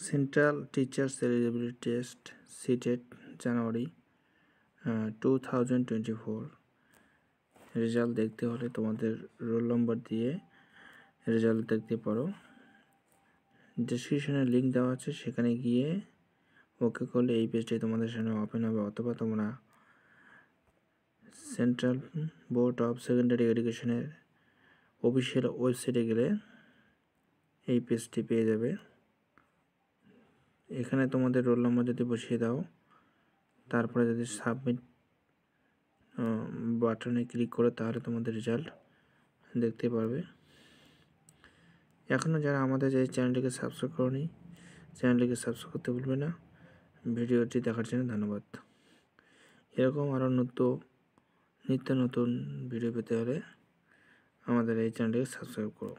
Central teachers eligibility test CTET January 2024 result দেখতে হলে তোমাদের রোল নম্বর দিয়ে রেজাল্ট দেখতে পারো। ডেসক্রিপশনে লিঙ্ক দেওয়া আছে, সেখানে গিয়ে ওকে করলে এই পেজটি তোমাদের সামনে ওপেন হবে, অথবা তোমরা সেন্ট্রাল বোর্ড অফ সেকেন্ডারি এডুকেশনের অফিসিয়াল ওয়েবসাইটে গেলে এই পেজটি পেয়ে যাবে। এখানে তোমাদের রোল নম্বর যদি বসিয়ে দাও, তারপরে যদি সাবমিট বাটনে ক্লিক করো, তাহলে তোমাদের রেজাল্ট দেখতে পারবে। এখনও যারা আমাদের এই চ্যানেলটিকে সাবস্ক্রাইব করোনি, চ্যানেলটিকে সাবস্ক্রাইব করতে ভুলবে না। ভিডিওটি দেখার জন্য ধন্যবাদ। এরকম আরও নিত্য নতুন ভিডিও পেতে হলে আমাদের এই চ্যানেলটিকে সাবস্ক্রাইব করো।